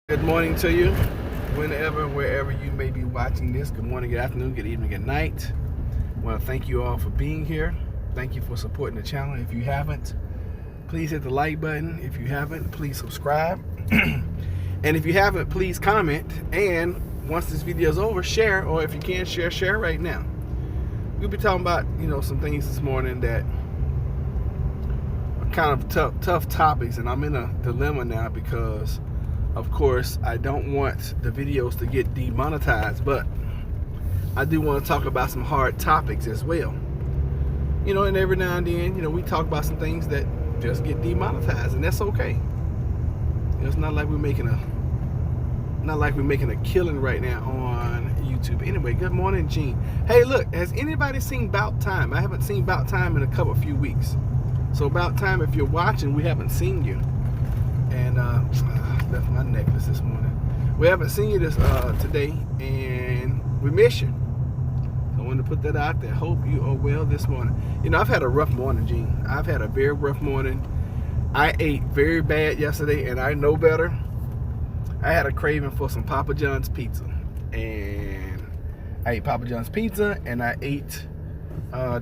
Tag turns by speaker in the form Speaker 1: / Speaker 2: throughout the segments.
Speaker 1: Good morning to you, whenever, wherever you may be watching this. Good morning, good afternoon, good evening, good night. I want to thank you all for being here. Thank you for supporting the channel. If you haven't, please hit the like button. If you haven't, please subscribe. And if you haven't, please comment. And once this video is over, share, or if you can't share right now. We'll be talking about, some things this morning that are kind of tough topics, and I'm in a dilemma now because of course, I don't want the videos to get demonetized, but I do want to talk about some hard topics as well. And every now and then, we talk about some things that just get demonetized, and that's okay. It's not like we're making a killing right now on YouTube. Anyway, good morning, Gene. Hey, look, has anybody seen About Time? I haven't seen About Time in a few weeks. So About Time, if you're watching, we haven't seen you. And left my necklace this morning. We haven't seen you today, and we miss you. So I wanted to put that out there. Hope you are well this morning. I've had a rough morning, Gene. I've had a very rough morning. I ate very bad yesterday, and I know better. I had a craving for some Papa John's pizza, and I ate Papa John's pizza, and I ate.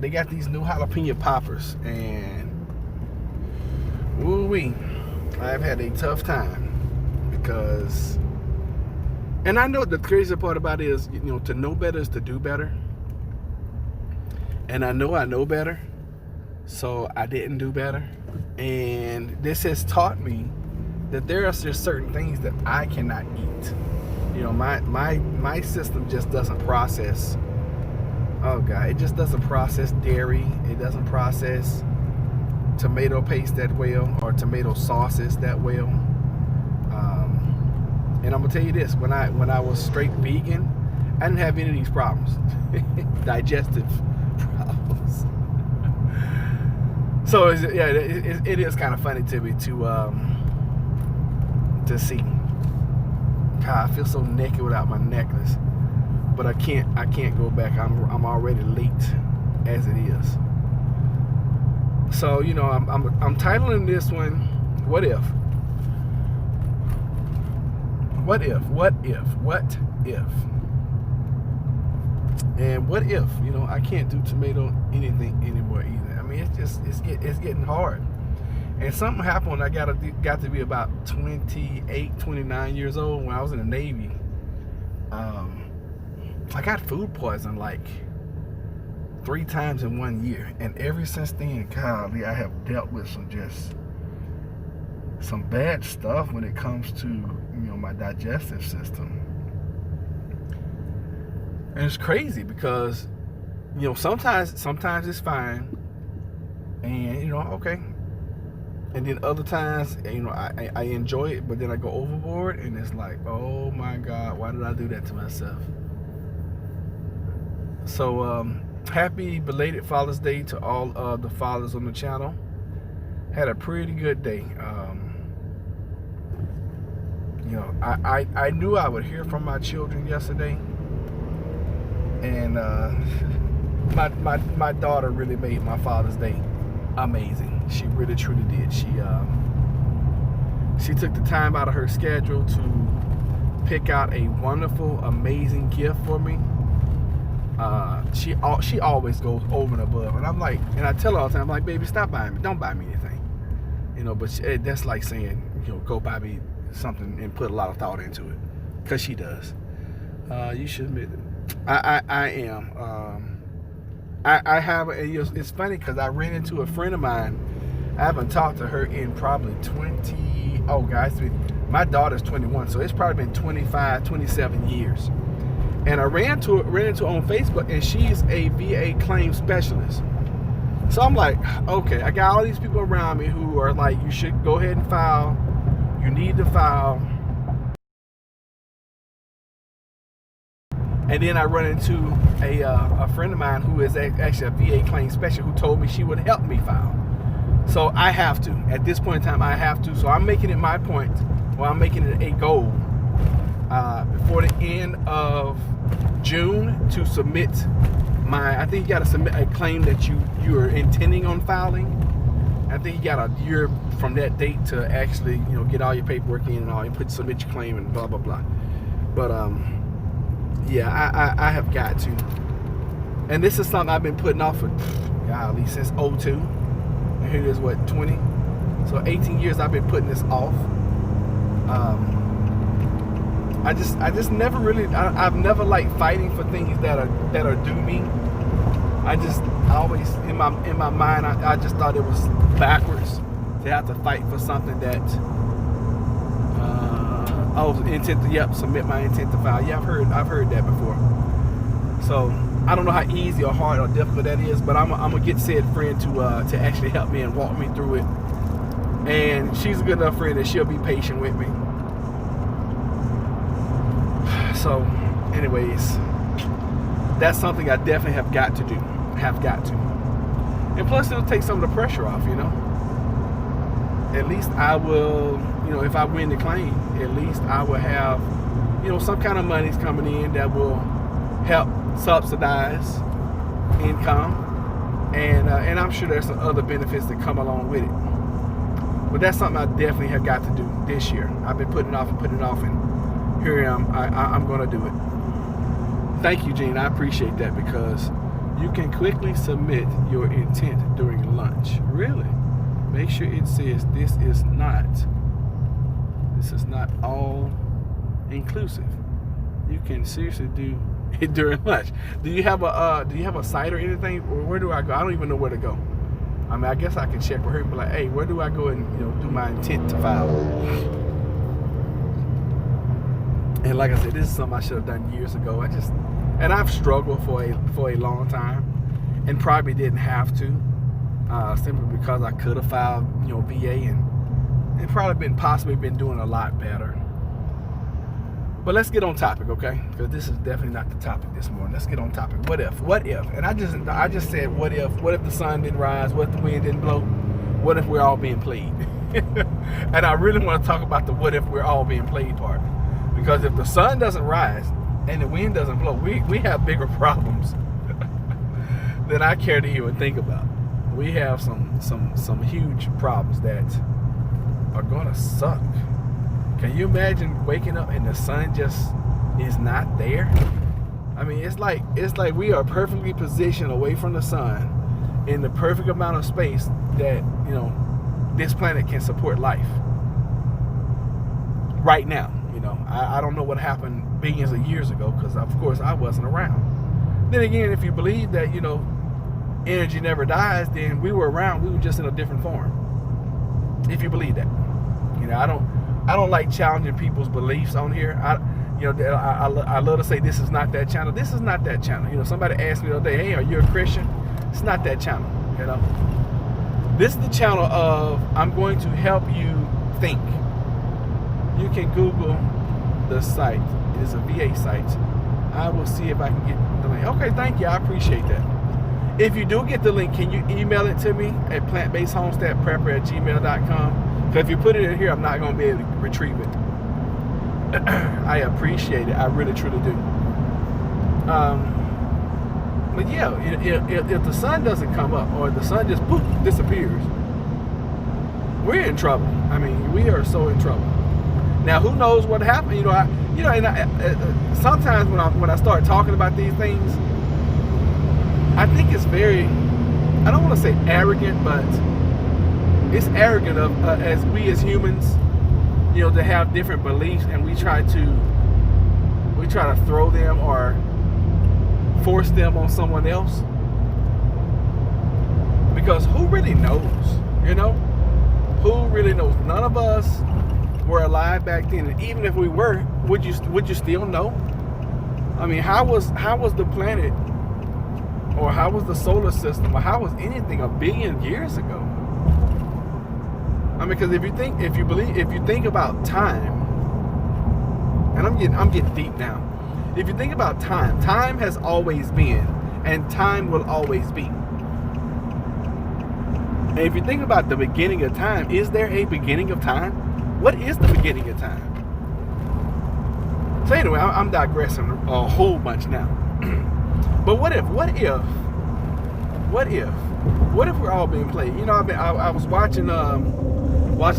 Speaker 1: They got these new jalapeno poppers, and woo-wee, I've had a tough time. Because, and I know the crazy part about it is, to know better is to do better. And I know better, so I didn't do better. And this has taught me that there are just certain things that I cannot eat. My system just doesn't process. Oh God, it just doesn't process dairy. It doesn't process tomato paste that well, or tomato sauces that well. And I'm gonna tell you this: when I was straight vegan, I didn't have any of these problems, digestive problems. So it is kind of funny to me to see. God, I feel so naked without my necklace, but I can't go back. I'm already late as it is. So I'm titling this one, "What If." What if? And what if, I can't do tomato anything anymore either. I mean, it's getting hard. And something happened when I got to be about 28, 29 years old when I was in the Navy. I got food poisoning like 3 times in 1 year. And ever since then, golly, I have dealt with some bad stuff when it comes to my digestive system. And it's crazy because sometimes it's fine, and okay, and then other times I enjoy it, but then I go overboard, and it's like, oh my God, why did I do that to myself? So happy belated Father's Day to all the fathers on the channel. Had a pretty good day. I knew I would hear from my children yesterday, and my daughter really made my Father's Day amazing. She really truly did. She took the time out of her schedule to pick out a wonderful, amazing gift for me. She always goes over and above, and I tell her all the time, I'm like, baby, stop buying me, don't buy me anything, but that's like saying, go buy me something and put a lot of thought into it, because she does. You should admit it. I am. I have. It's funny because I ran into a friend of mine. I haven't talked to her in probably 20. Oh, guys, my daughter's 21, so it's probably been 25, 27 years. And I ran into her on Facebook, and she's a VA claim specialist. So I'm like, okay, I got all these people around me who are like, you should go ahead and file. You need to file. And then I run into a friend of mine who is actually a VA claim specialist who told me she would help me file. So I have to. At this point in time, I have to. So I'm making it my point, or I'm making it a goal before the end of June to submit I think you got to submit a claim that you are intending on filing. I think you got a year from that date to actually, get all your paperwork in and all, and submit your claim and blah blah blah. But yeah, I have got to. And this is something I've been putting off for, golly, since 02. And here it is, what, 20? So 18 years I've been putting this off. I just never really, I've never liked fighting for things that are due me. I always, in my mind, I just thought it was backwards to have to fight for something that, submit my intent to file. Yeah, I've heard that before. So I don't know how easy or hard or difficult that is, but I'm gonna get said friend to actually help me and walk me through it. And she's a good enough friend that she'll be patient with me. So, anyways, that's something I definitely have got to do. And plus, it'll take some of the pressure off. At least I will. If I win the claim, at least I will have, some kind of money's coming in that will help subsidize income, and I'm sure there's some other benefits that come along with it. But that's something I definitely have got to do this year. I've been putting it off, and here I am. I'm going to do it. Thank you, Gene. I appreciate that, because you can quickly submit your intent during lunch. Really? Make sure it says this is not all inclusive. You can seriously do it during lunch. Do you have a site or anything? Or where do I go? I don't even know where to go. I mean, I guess I can check with her and be like, hey, where do I go and do my intent to file? And like I said, this is something I should have done years ago. And I've struggled for a long time, and probably didn't have to, simply because I could have filed VA and probably possibly been doing a lot better. But let's get on topic, okay? Because this is definitely not the topic this morning. Let's get on topic. What if? And I just said, what if the sun didn't rise? What if the wind didn't blow? What if we're all being played? And I really want to talk about the what if we're all being played part. Because if the sun doesn't rise and the wind doesn't blow, we have bigger problems than I care to even think about. We have some huge problems that are gonna suck. Can you imagine waking up and the sun just is not there? I mean, it's like we are perfectly positioned away from the sun in the perfect amount of space that this planet can support life. Right now, I don't know what happened billions of years ago, because of course I wasn't around. Then again, if you believe that energy never dies, then we were around. We were just in a different form. If you believe that, I don't like challenging people's beliefs on here. I love to say this is not that channel. This is not that channel. Somebody asked me the other day, hey, are you a Christian? It's not that channel. This is the channel of I'm going to help you think. You can Google the site. It is a VA site. I will see if I can get the link. Okay, thank you. I appreciate that. If you do get the link, can you email it to me at plantbasedhomesteadprepper@gmail.com? Because if you put it in here, I'm not going to be able to retrieve it. I appreciate it. I really, truly do. But yeah, if the sun doesn't come up, or the sun just poof, disappears, we're in trouble. I mean, we are so in trouble. Now, who knows what happened? Sometimes when I start talking about these things, I think it's very, I don't want to say arrogant, but it's arrogant of as we as humans, to have different beliefs, and we try to throw them or force them on someone else. Because who really knows? Who really knows? None of us were alive back then, and even if we were, would you still know? I mean, how was the planet, or how was the solar system, or how was anything a billion years ago? I mean, because if you think about time, and I'm getting deep now. If you think about time has always been, and time will always be. And if you think about the beginning of time, is there a beginning of time? What is the beginning of time? So anyway, I'm digressing a whole bunch now. But what if What if we're all being played? I was watching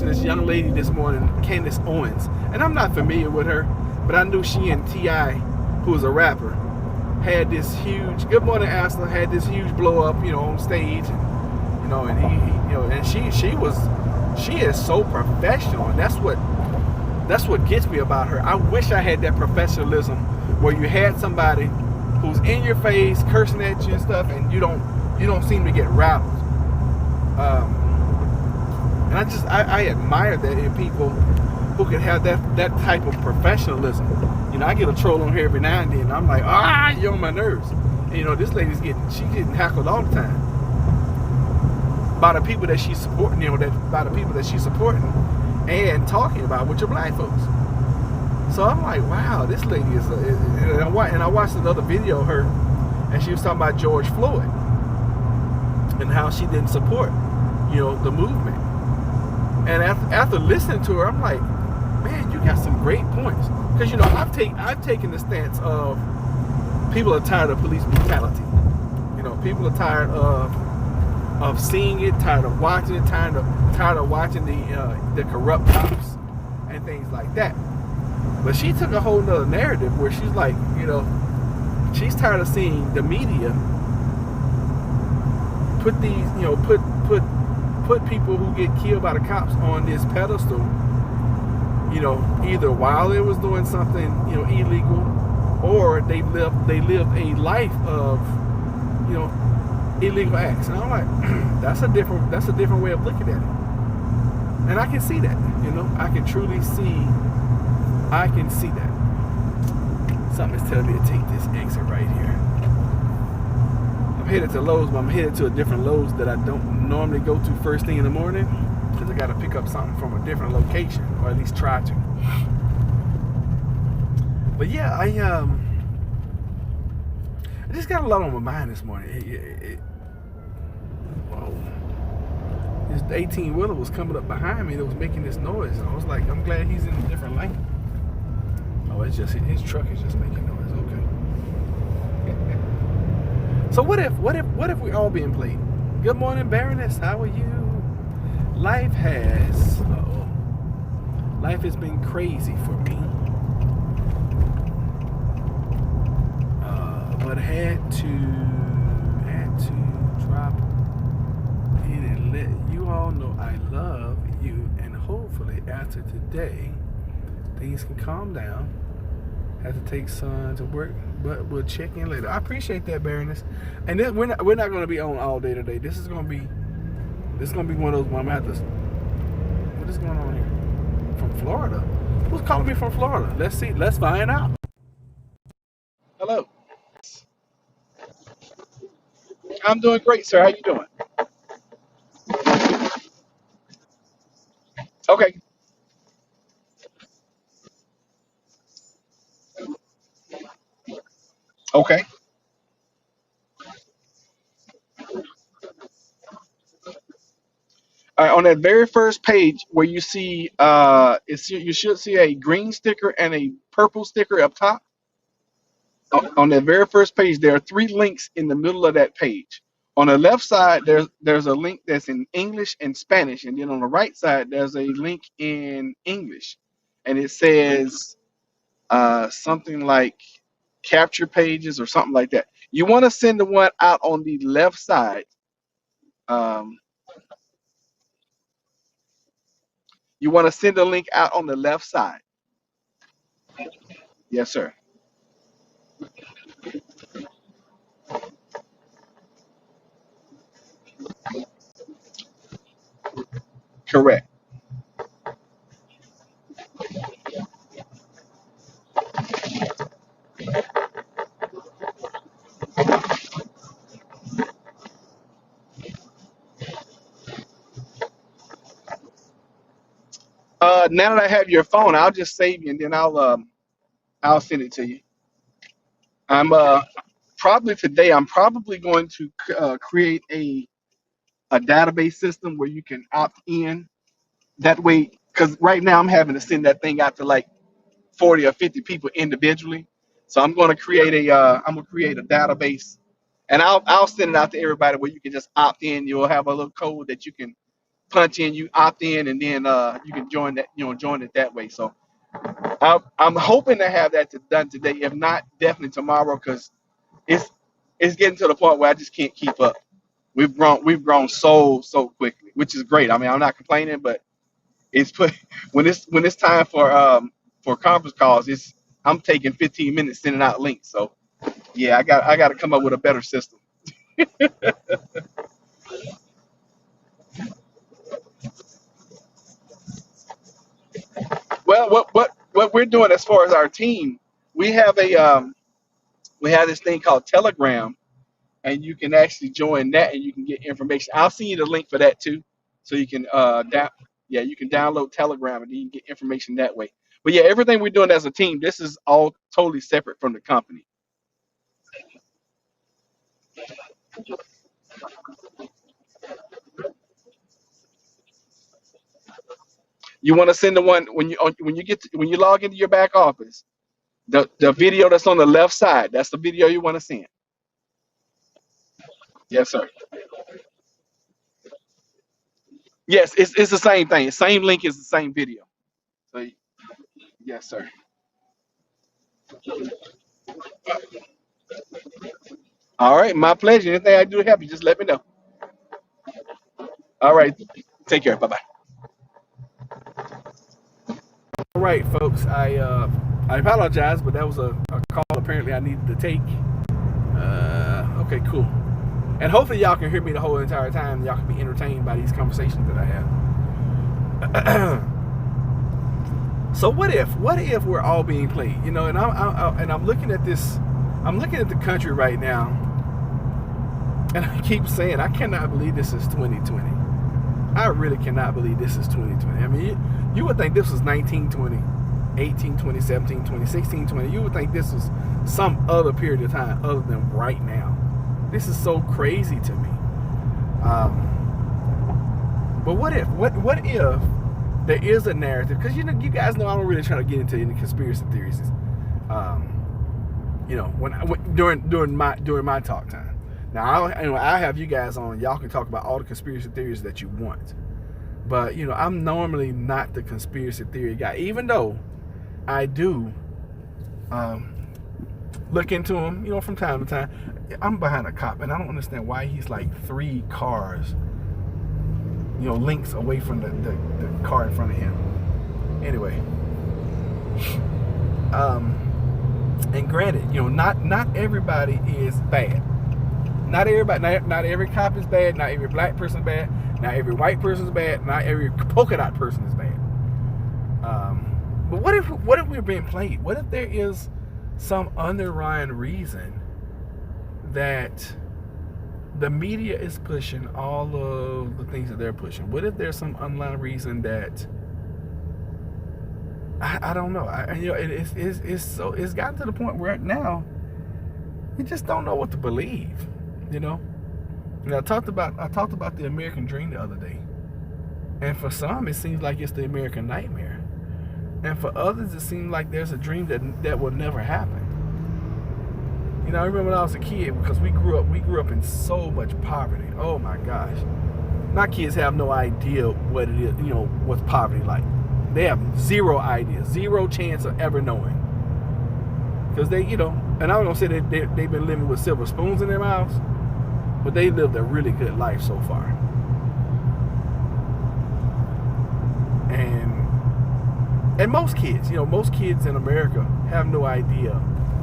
Speaker 1: this young lady this morning, Candace Owens, and I'm not familiar with her, but I knew she and Ti, who was a rapper, had this huge. Good Morning Astor had this huge blow up, on stage, and and she is so professional, and that's what gets me about her. I wish I had that professionalism where you had somebody who's in your face, cursing at you and stuff, and you don't seem to get rattled. And I admire that in people who can have that type of professionalism. I get a troll on here every now and then. And I'm like, you're on my nerves. And, this lady's getting heckled all the time by the people that she's supporting. By the people that she's supporting and talking about, which are black folks. So I'm like, wow, this lady is. And I watched another video of her, and she was talking about George Floyd and how she didn't support, the movement. And after listening to her, I'm like, man, you got some great points. Because I've taken the stance of people are tired of police brutality. People are tired of seeing it, tired of watching it, tired of watching the corrupt cops and things like that. But she took a whole nother narrative where she's like, she's tired of seeing the media put these, put people who get killed by the cops on this pedestal, either while they was doing something, illegal, or they lived a life of, illegal acts. And I'm like, that's a different way of looking at it. And I can see that, I can truly see, that. Something is telling me to take this exit right here. I'm headed to Lowe's, but I'm headed to a different Lowe's that I don't normally go to first thing in the morning, because I got to pick up something from a different location, or at least try to. But yeah, I just got a lot on my mind this morning. This 18-wheeler was coming up behind me that was making this noise, and I was like, I'm glad he's in a different lane. Oh, it's just his truck is just making noise. Okay. So what if we all being played? Good morning, Baroness. How are you? Life has been crazy for me. But had to drop in and let you all know I love you, and hopefully after today things can calm down. Have to take son to work, but we'll check in later. I appreciate that, Baroness. And then we're not going to be on all day today. This is going to be one of those where I'm going to have to. What is going on here? From Florida? Who's calling me from Florida? Let's see. Let's find out. Hello. I'm doing great, sir. How you doing? Okay. Okay. All right, on that very first page where you see, you should see a green sticker and a purple sticker up top. On that very first page, there are three links in the middle of that page. On the left side, there's a link that's in English and Spanish, and then on the right side, there's a link in English, and it says something like capture pages or something like that. You want to send the one out on the left side. Um, you want to send the link out on the left side. Yes, sir. Correct. Now that I have your phone, I'll just save you, and then I'll send it to you. I'm probably today. I'm probably going to create a database system where you can opt in. That way, because right now I'm having to send that thing out to like 40 or 50 people individually. So I'm going to create a database
Speaker 2: And I'll send it out to everybody where you can just opt in. You'll have a little code that you can punch in. You opt in, and then you can join that. Join it that way. So I'm hoping to have that done today. If not, definitely tomorrow, because it's it's getting to the point where I just can't keep up. We've grown so quickly, which is great. I mean, I'm not complaining, but it's put when it's time for conference calls, I'm taking 15 minutes sending out links. So yeah, I got to come up with a better system. Well, what we're doing as far as our team, we have we have this thing called Telegram, and you can actually join that, and you can get information. I'll send you the link for that too, so you can yeah, you can download Telegram, and you can get information that way. But yeah, everything we're doing as a team, this is all totally separate from the company. You want to send the one when you log into your back office, the video that's on the left side. That's the video you want to send. Yes, sir. Yes, it's the same thing. Same link is the same video. So yes, sir. All right, my pleasure. Anything I do to help you, just let me know. All right, take care. Bye bye.
Speaker 1: All right, folks. I apologize, but that was a call apparently I needed to take. Okay, cool. And hopefully y'all can hear me the whole entire time. Y'all can be entertained by these conversations that I have. So what if we're all being played? And I'm looking at this. I'm looking at the country right now, and I keep saying I cannot believe this is 2020. I really cannot believe this is 2020. I mean, you would think this was 1920, 1820, 1720, 1620. You would think this was some other period of time other than right now. This is so crazy to me. But what if there is a narrative? Because you guys know I don't really try to get into any conspiracy theories. During my talk time. Now I'll have you guys on. Y'all can talk about all the conspiracy theories that you want. But I'm normally not the conspiracy theory guy, even though I do look into them, from time to time. I'm behind a cop, and I don't understand why he's like 3 cars, links away from the car in front of him. Anyway, and granted, not everybody is bad. Not every cop is bad. Not every black person is bad. Not every white person is bad. Not every polka dot person is bad. But what if we're being played? What if there is some underlying reason that the media is pushing all of the things that they're pushing? What if there's some underlying reason that I don't know? It's gotten to the point where now you just don't know what to believe. And I talked about the American dream the other day, and for some it seems like it's the American nightmare, and for others it seems like there's a dream that will never happen. I remember when I was a kid, because we grew up in so much poverty. Oh my gosh, my kids have no idea what it is. What's poverty like. They have zero idea, zero chance of ever knowing, because they, and I'm not gonna say that they've been living with silver spoons in their mouths, but they lived a really good life so far. And most kids in America have no idea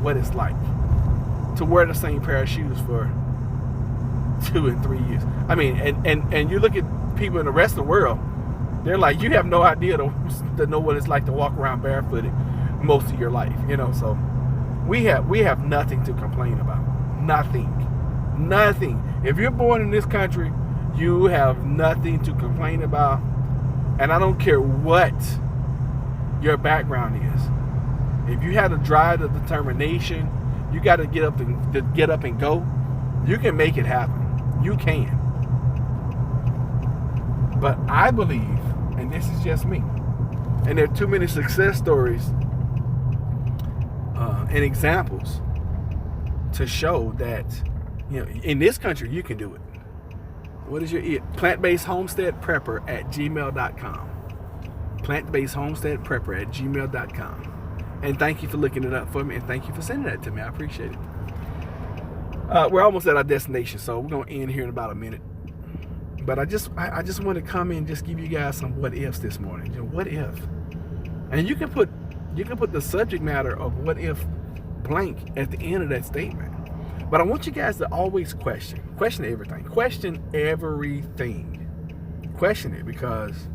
Speaker 1: what it's like to wear the same pair of shoes for 2 and 3 years. I mean, and you look at people in the rest of the world, they're like, you have no idea to know what it's like to walk around barefooted most of your life. So we have nothing to complain about. Nothing. If you're born in this country, you have nothing to complain about. And I don't care what your background is. If you have the drive, the determination, you got to get up and go. You can make it happen. You can. But I believe, and this is just me, and there are too many success stories and examples to show that in this country, you can do it. What is your plant-based homestead prepper at gmail.com. Plant-based homestead prepper at gmail.com. And thank you for looking it up for me, and thank you for sending that to me. I appreciate it. We're almost at our destination, so we're gonna end here in about a minute. But I just want to come in and just give you guys some what ifs this morning. What if? And you can put the subject matter of what if blank at the end of that statement. But I want you guys to always question everything. Question everything. Question it, because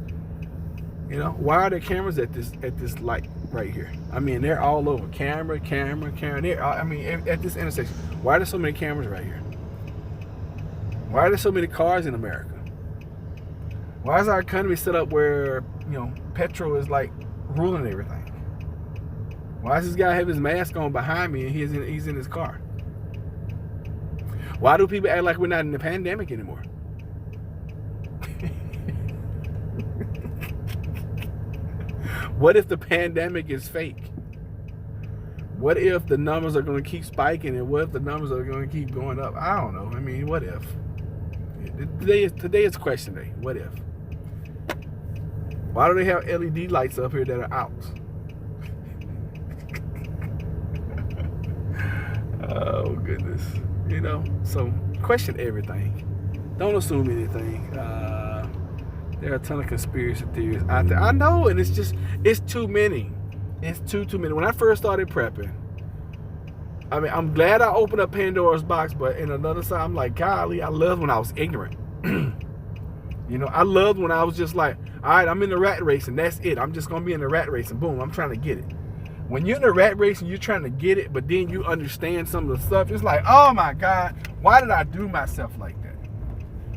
Speaker 1: why are there cameras at this light right here? I mean, they're all over. Camera. At this intersection, why are there so many cameras right here? Why are there so many cars in America? Why is our economy set up where petrol is like ruling everything? Why does this guy have his mask on behind me and he's in his car? Why do people act like we're not in the pandemic anymore? What if the pandemic is fake? What if the numbers are going to keep spiking, and what if the numbers are going to keep going up? I don't know. I mean, what if? Today is question day. What if? Why do they have LED lights up here that are out? Oh, goodness. So question everything. Don't assume anything. There are a ton of conspiracy theories out there. I know, and it's too many. It's too many. When I first started prepping, I mean, I'm glad I opened up Pandora's box, but in another side, I'm like, golly, I loved when I was ignorant. I loved when I was just like, all right, I'm in the rat race, and that's it. I'm just going to be in the rat race, and boom, I'm trying to get it. When you're in a rat race and you're trying to get it, but then you understand some of the stuff, it's like, oh my God, why did I do myself like that?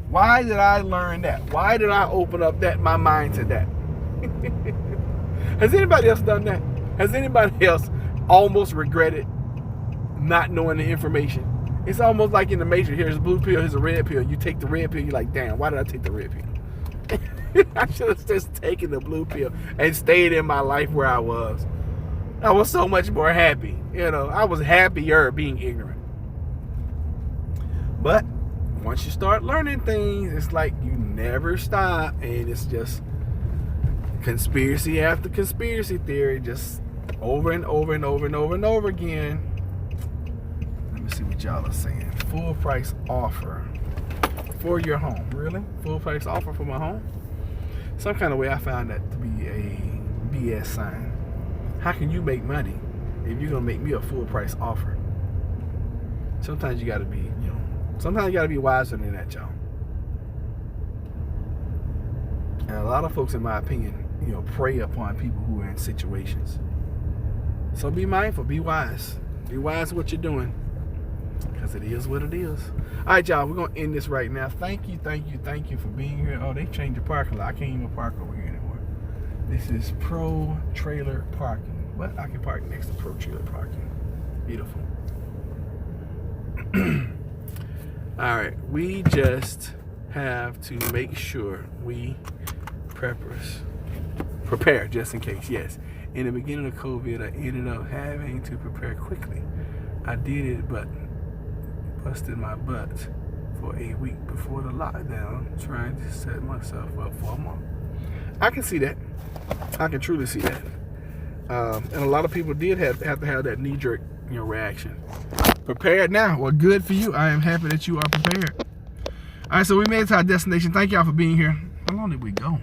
Speaker 1: Why did I learn that? Why did I open up my mind to that? Has anybody else done that? Has anybody else almost regretted not knowing the information? It's almost like in the Matrix. Here's a blue pill, here's a red pill. You take the red pill, you're like, damn, why did I take the red pill? I should have just taken the blue pill and stayed in my life where I was. I was so much more happy. I was happier being ignorant. But once you start learning things, it's like you never stop, and it's just conspiracy after conspiracy theory, just over and over and over and over and over again. Let me see what y'all are saying. Full price offer for your home. Really? Full price offer for my home? Some kind of way I found that to be a BS sign. How can you make money if you're gonna make me a full price offer? Sometimes you gotta be, wiser than that, y'all. And a lot of folks, in my opinion, prey upon people who are in situations. So be mindful, be wise. Be wise what you're doing, because it is what it is. All right, y'all, we're gonna end this right now. Thank you for being here. Oh, they changed the parking lot. I can't even park over here anymore. This is Pro Trailer Parking. But I can park next to Pro Trailer Parking. Beautiful. All right, we just have to make sure we prepare just in case. Yes, in the beginning of COVID, I ended up having to prepare quickly. I did it, but busted my butt for a week before the lockdown, trying to set myself up for a month. I can see that. I can truly see that. And a lot of people did have to have that knee-jerk, reaction. Prepared now. Well, good for you. I am happy that you are prepared. All right, so we made it to our destination. Thank y'all for being here. How long did we go?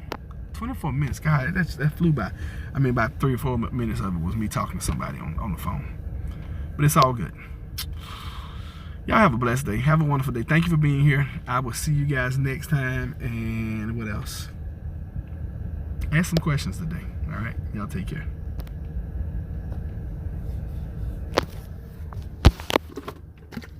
Speaker 1: 24 minutes. God, that flew by. I mean, about 3 or 4 minutes of it was me talking to somebody on the phone. But it's all good. Y'all have a blessed day. Have a wonderful day. Thank you for being here. I will see you guys next time. And what else? Ask some questions today. All right. Y'all take care.